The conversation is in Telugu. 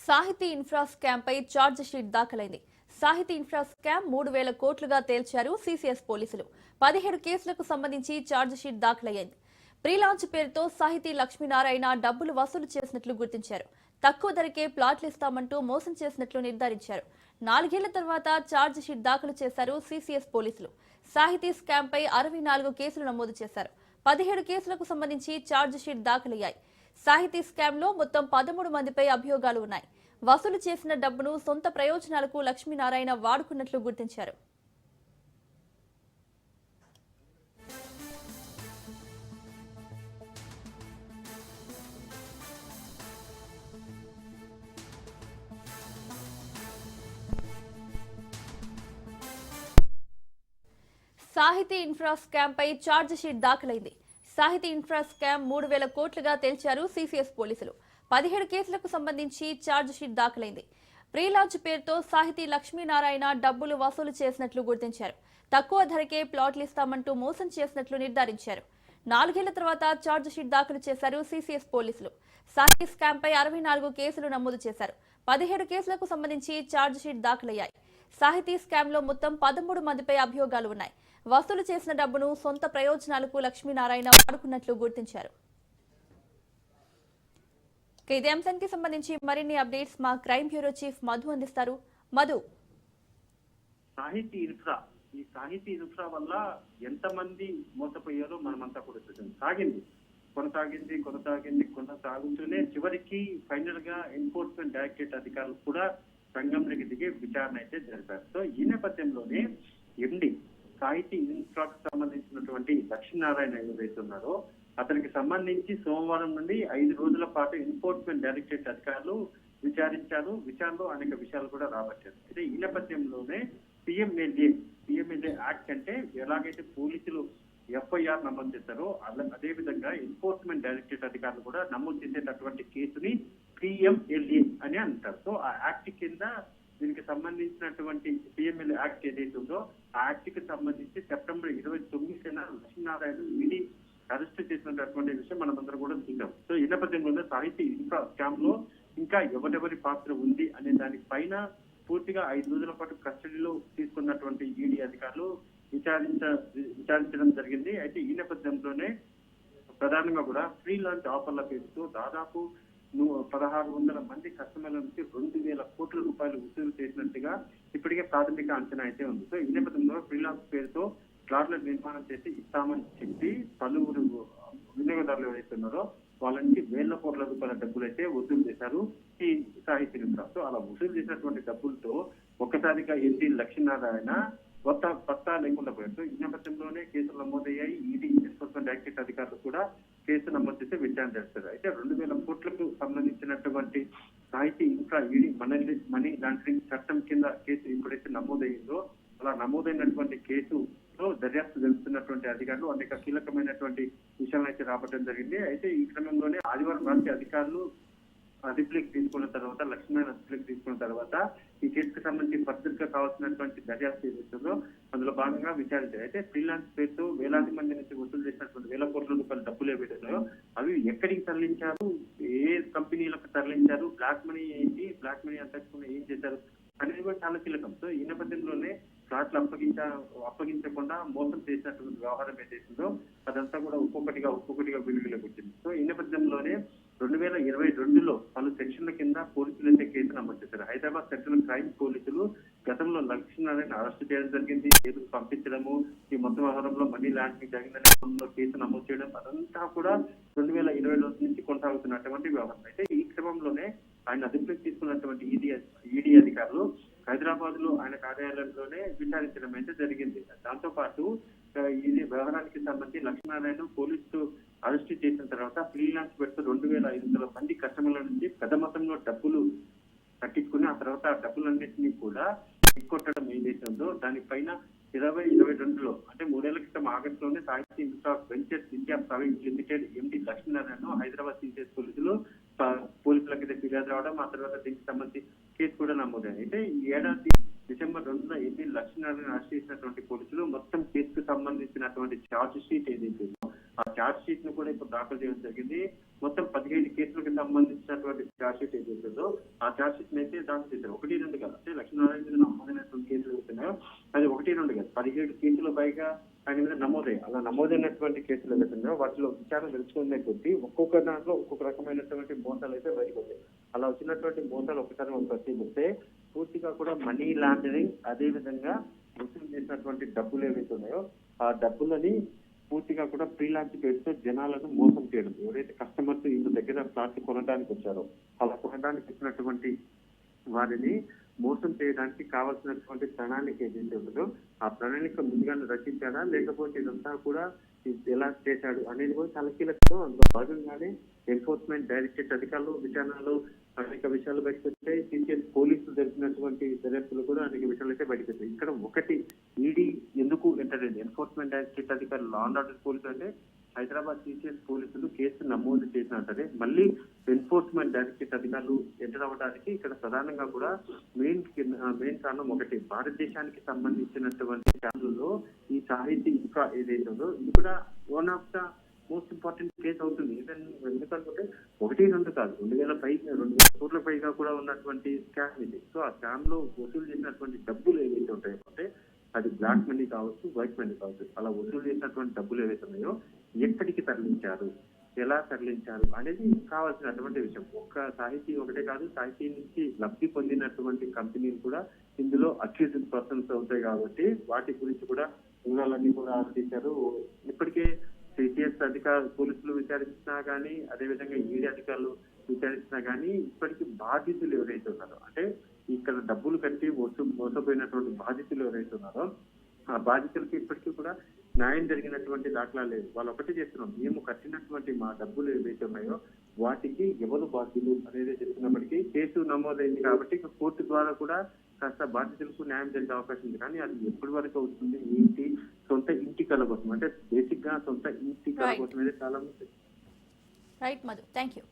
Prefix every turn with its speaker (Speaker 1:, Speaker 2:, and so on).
Speaker 1: సాహితీ ఇన్ఫ్రా స్కామ్ పై ఛార్జ్ షీట్ దాఖలైంది. సాహితీ ఇన్ఫ్రా స్కామ్ 3,000 కోట్లుగా తేల్చారు సిసిఎస్ పోలీసులు. 17 కేసులకు సంబంధించి ఛార్జ్ షీట్ దాఖలయ్యింది. ప్రీలాంచ్ పేరుతో సాహితీ లక్ష్మీనారాయణ డబ్బులు వసూలు చేసినట్లు గుర్తించారు. తక్కువ ధరకే ప్లాట్లు ఇస్తామంటూ మోసం చేసినట్లు నిర్ధారించారు. 4 ఏళ్ల తర్వాత ఛార్జ్ షీట్ దాఖలు చేశారు సిసిఎస్ పోలీసులు. సాహితీ స్కామ్ పై 64 కేసులు నమోదు చేశారు. 17 కేసులకు సంబంధించి ఛార్జ్ షీట్ దాఖలయ్యాయి. సాహితీ స్కామ్ లో మొత్తం 13 మందిపై అభియోగాలు ఉన్నాయి. వసూలు చేసిన డబ్బును సొంత ప్రయోజనాలకు లక్ష్మీనారాయణ వాడుకున్నట్లు గుర్తించారు. సాహితీ ఇన్ఫ్రా స్కామ్ పై ఛార్జ్ షీట్ దాఖలైంది. సాహితీ ఇన్ఫ్రా స్కామ్ 3,000 కోట్లుగా తేల్చారు సిసిఎస్ పోలీసులు. 17 కేసులకు సంబంధించి ఛార్జ్ షీట్ దాఖలైంది. ప్రీలాంచ్ పేరుతో సాహితీ లక్ష్మీనారాయణ డబ్బులు వసూలు చేసినట్లు గుర్తించారు. తక్కువ ధరకే ప్లాట్లు ఇస్తామంటూ మోసం చేసినట్లు నిర్ధారించారు. 4 ఏళ్ల తర్వాత ఛార్జ్ షీట్ దాఖలు చేశారు సిసిఎస్ పోలీసులు. సాహితీ స్కామ్ పై 64 కేసులు నమోదు చేశారు. 17 కేసులకు సంబంధించి ఛార్జ్ షీట్ దాఖలయ్యాయి. సాహితీ స్కామ్ లో మొత్తం 13 మందిపై అభియోగాలు ఉన్నాయి. వసూలు చేసిన డబ్బును సొంత ప్రయోజనాలకు లక్ష్మీనారాయణ వాడుకున్నట్లు గుర్తించారు. ఇదే అంశానికి సంబంధించి మరిన్ని అప్డేట్స్ మా క్రైమ్ బ్యూరో చీఫ్ మధు అందిస్తారు. మధు,
Speaker 2: సాహితీ ఇన్ఫ్రా వల్ల ఎంతమంది మోసపోయారో మనమంతా కూడా చూసాం. కొనసాగుతూనే చివరికి ఫైనల్ గా ఎన్ఫోర్స్మెంట్ డైరెక్టరేట్ అధికారులు కూడా రంగంలోకి దిగి విచారణ అయితే జరిపారు. సో ఈ నేపథ్యంలోనే ఎండి సాహితీ ఇన్ఫ్రాకు సంబంధించినటువంటి లక్ష్మీనారాయణ ఎవరైతే ఉన్నారో అతనికి సంబంధించి సోమవారం నుండి 5 రోజుల పాటు ఎన్ఫోర్స్మెంట్ డైరెక్టరేట్ అధికారులు విచారించారు. విచారణలో అనేక విషయాలు కూడా రాబట్టారు. అయితే ఈ నేపథ్యంలోనే పిఎంఎల్ఏ యాక్ట్ అంటే ఎలాగైతే పోలీసులు ఎఫ్ఐఆర్ నమోదు చేశారో అదే విధంగా ఎన్ఫోర్స్మెంట్ డైరెక్టరేట్ అధికారులు కూడా నమోదు చేసేటటువంటి కేసుని పిఎంఎల్ఏ అని అంటారు. సో ఆ యాక్ట్ కింద దీనికి సంబంధించినటువంటి పిఎంఎల్ఏ యాక్ట్ ఏదైతే ఉందో ఆ యాక్ట్ కి సంబంధించి సెప్టెంబర్ 29న లక్ష్మీనారాయణ ఈడీ అరెస్ట్ చేసినటువంటి విషయం మనమందరం కూడా చూసాం. సో ఈ నేపథ్యంలో సాహితీ ఇన్ఫ్రా స్కామ్ లో ఇంకా ఎవరెవరి పాత్ర ఉంది అనే దాని పైన పూర్తిగా 5 రోజుల పాటు కస్టడీలో తీసుకున్నటువంటి ఈడీ అధికారులు విచారించడం జరిగింది. అయితే ఈ నేపథ్యంలోనే ప్రధానంగా కూడా ఫ్రీలాంచ్ ఆఫర్ల పేరుతో దాదాపు 1,600 మంది కస్టమర్ల నుంచి 2,000 కోట్ల రూపాయలు వసూలు చేసినట్టుగా ఇప్పటికే ప్రాథమిక అంచనా అయితే ఉంది. సో ఈ నేపథ్యంలో ఫ్రీలాన్స్ పేరుతో ప్లాట్ల నిర్మాణం చేసి ఇస్తామని చెప్పి పలువురు వినియోగదారులు ఎవరైతే ఉన్నారో వాళ్ళ నుంచి 1,000 కోట్ల రూపాయల డబ్బులు అయితే వసూలు చేశారు ఈ సాహితీ ఇన్ఫ్రా. సో అలా వసూలు చేసినటువంటి డబ్బులతో ఒక్కసారిగా ఎంపీ లక్ష్మీనారాయణ పత్తా లేకుండా పోయారు. ఈ నేపథ్యంలోనే కేసులు నమోదయ్యాయి. ఈడీ ఎన్ఫోర్స్మెంట్ డైరెక్టరేట్ అధికారులు కూడా కేసు నమోదు చేసి విచారణ చేస్తారు. అయితే 2,000 కోట్లకు సంబంధించినటువంటి సాహితీ ఇన్ఫ్రా ఈడీ మనీ లాండరింగ్ చట్టం కింద కేసు ఎప్పుడైతే నమోదయ్యిందో అలా నమోదైనటువంటి కేసులో దర్యాప్తు జరుపుతున్నటువంటి అధికారులు అనేక కీలకమైనటువంటి విషయాలను అయితే రాబట్టడం జరిగింది. అయితే ఈ క్రమంలోనే ఆదివారం రాత్రి అధికారులు అదుపులోకి తీసుకున్న తర్వాత లక్ష్మీనారాయణ అదుపులోకి తీసుకున్న తర్వాత ఈ కేసుకు సంబంధించి ఫర్దర్ గా కావాల్సినటువంటి దర్యాప్తు ఏదైతుందో అందులో భాగంగా విచారించారు. అయితే ఫ్రీలాన్స్ పేరుతో వేలాది మంది నుంచి వసూలు చేసినటువంటి 1,000 కోట్ల రూపాయల డబ్బులు ఏవైతున్నాయో అవి ఎక్కడికి తరలించారు, ఏ కంపెనీలకు తరలించారు, బ్లాక్ మనీ ఏంటి, బ్లాక్ మనీ అంతకుండా ఏం చేశారు అనేది కూడా చాలా కీలకం. సో ఈ నేపథ్యంలోనే ఫ్లాట్లు అప్పగించకుండా మోసం చేసినటువంటి వ్యవహారం ఏదైతుందో అదంతా కూడా ఒక్కొక్కటిగా వెలుగులోకి వచ్చింది. సో ఈ నేపథ్యంలోనే 2022లో పలు సెక్షన్ల కింద పోలీసులు అయితే కేసు నమోదు చేశారు. హైదరాబాద్ సెంట్రల్ క్రైమ్ పోలీసులు గతంలో లక్ష్మీనారాయణ అరెస్ట్ చేయడం జరిగింది. కేసులు పంపించడము, ఈ మొత్తం వ్యవహారంలో మనీ లాండరింగ్ జరిగిందనే కేసు నమోదు చేయడం అదంతా కూడా 2020 నుంచి కొనసాగుతున్నటువంటి వ్యవహారం. అయితే ఈ క్రమంలోనే ఆయన అదుపులోకి తీసుకున్నటువంటి ఈడీ అధికారులు హైదరాబాద్ లో ఆయన కార్యాలయంలోనే విచారించడం అయితే జరిగింది. దాంతో పాటు ఇది వ్యవహారానికి సంబంధించి లక్ష్మీనారాయణ పోలీసులు అరెస్ట్ చేసిన తర్వాత ఫ్రీలాన్స్ పెడుతూ 2,500 మంది కస్టమర్ల నుంచి పెద్ద మొత్తంలో డబ్బులు కట్టించుకుని ఆ తర్వాత ఆ డబ్బులన్నింటినీ కూడా కొట్టడం ఏదైతే ఉందో దానిపైన 2022లో అంటే 3 ఏళ్ల క్రితం ఆగస్టులోనే సాహితీ infra ventures India private limited ఎండి లక్ష్మీనారాయణ హైదరాబాద్ సిసిఎస్ పోలీసులకి ఫిర్యాదు రావడం, ఆ తర్వాత దీనికి సంబంధించి కేసు కూడా నమోదైంది. అయితే ఈ ఏడాది డిసెంబర్ 2న ఎండి లక్ష్మీనారాయణ అరెస్ట్ చేసినటువంటి పోలీసులు మొత్తం కేసుకు సంబంధించినటువంటి ఛార్జ్ షీట్ ఏదైతే ఆ ఛార్జ్ షీట్ ను కూడా ఇప్పుడు దాఖలు చేయడం జరిగింది. మొత్తం 17 కేసులకు సంబంధించినటువంటి ఛార్జ్ షీట్ ఏదైతుందో ఆ ఛార్జ్ షీట్ అయితే దాఖలు చేశారు. 1-2 కాదు, అంటే లక్ష్మీనారాయణ మీద నమోదైనటువంటి కేసులు ఏవైతున్నాయో అది 1-2 కాదు, 17 కేసులు పైగా ఆయన మీద నమోదయ్యాయి. అలా నమోదైనటువంటి కేసులు ఏవైతున్నాయో వాటిలో విచారణ తెలుసుకునే కొద్దీ ఒక్కొక్క దాంట్లో ఒక్కొక్క రకమైనటువంటి మోసాలు అయితే బయటపడ్డాయి. అలా వచ్చినటువంటి మోసాలు ఒకసారి మనం పరిశీలిస్తే పూర్తిగా కూడా మనీ లాండరింగ్, అదే విధంగా వసూలు చేసినటువంటి డబ్బులు ఏవైతే ఉన్నాయో ఆ డబ్బులని పూర్తిగా కూడా ప్రీ లాంచ్ పేరుతో జనాలను మోసం చేయడం. ఎవరైతే కస్టమర్స్ ఇంటి దగ్గర ఫ్లాట్ కొనడానికి వచ్చారో అలా కొనడానికి వచ్చినటువంటి వారిని మోసం చేయడానికి కావాల్సినటువంటి ప్రణాళిక ఏదైతే ఉందో ఆ ప్రణాళిక ముందుగానే రచించాడా, లేకపోతే ఇదంతా కూడా ఎలా చేశాడు అనేది కూడా చాలా కీలకం. అందులో భాగంగానే ఎన్ఫోర్స్మెంట్ డైరెక్టరేట్ అధికారులు విచారణలో అనేక విషయాలు బయటకొచ్చాయి. సిసిఎస్ పోలీసులు జరిపినటువంటి దర్యాప్తులు కూడా అనేక విషయాలు అయితే బయటకొచ్చాయి. ఇక్కడ ఒకటి, ఈడీ ఎందుకు ఎంటర్ అయింది, ఎన్ఫోర్స్మెంట్ డైరెక్టరేట్ అధికారులు, లా అండ్ ఆర్డర్ పోలీసులు అంటే హైదరాబాద్ సిసిఎస్ పోలీసులు కేసు నమోదు చేసినా సరే మళ్ళీ ఎన్ఫోర్స్మెంట్ డైరెక్టరేట్ అధికారులు ఎంటర్ అవ్వడానికి ఇక్కడ ప్రధానంగా కూడా మెయిన్ కారణం ఒకటి, భారతదేశానికి సంబంధించినటువంటి ఛానల్లో ఈ సాహితీ ఇంకా ఏదైతే ఉందో ఇది కూడా one of the most important case అవుతుంది. ఎందుకంటే 1-2 కాదు, 2,000 కోట్ల పైగా కూడా ఉన్నటువంటి స్కామ్ ఇది. సో ఆ స్కామ్ లో వసూలు చేసినటువంటి డబ్బులు ఏవైతే ఉంటాయో అంటే అది బ్లాక్ మనీ కావచ్చు, వైట్ మనీ కావచ్చు, అలా వసూలు చేసినటువంటి డబ్బులు ఏవైతే ఉన్నాయో ఎక్కడికి తరలించారు, ఎలా తరలించారు అనేది కావాల్సినటువంటి విషయం. ఒక్క సాహితీ ఒకటే కాదు, సాహితీ నుంచి లబ్ధి పొందినటువంటి కంపెనీలు కూడా ఇందులో అక్యూజ్డ్ పర్సన్స్ అవుతాయి కాబట్టి వాటి గురించి కూడా వివరాలన్నీ కూడా ఆలోచించారు. ఇప్పటికే సిసిఎస్ పోలీసులు విచారించినా కానీ, అదేవిధంగా ఈడీ అధికారులు విచారించినా కానీ ఇప్పటికీ బాధితులు ఎవరైతే ఉన్నారో, అంటే ఇక్కడ డబ్బులు కట్టి మోసపోయినటువంటి బాధితులు ఎవరైతే ఉన్నారో ఆ బాధితులకి ఇప్పటికీ కూడా న్యాయం జరిగినటువంటి దాఖలా లేదు. వాళ్ళు ఒకటే చేస్తున్నాం, మేము కట్టినటువంటి మా డబ్బులు ఏవైతే ఉన్నాయో వాటికి ఎవరు బాధ్యులు అనేది చెప్తున్నప్పటికీ కేసు నమోదైంది కాబట్టి కోర్టు ద్వారా కూడా కాస్త బాధితులకు న్యాయం జరిగే అవకాశం ఉంది. కానీ అది ఎప్పటి వరకు అవుతుంది, ఏంటి, సొంత ఇంటి కళ కోసం, అంటే బేసిక్ గా సొంత ఇంటి కళ కోసం అయితే చాలా
Speaker 1: రైట్ మధు, థ్యాంక్ యూ.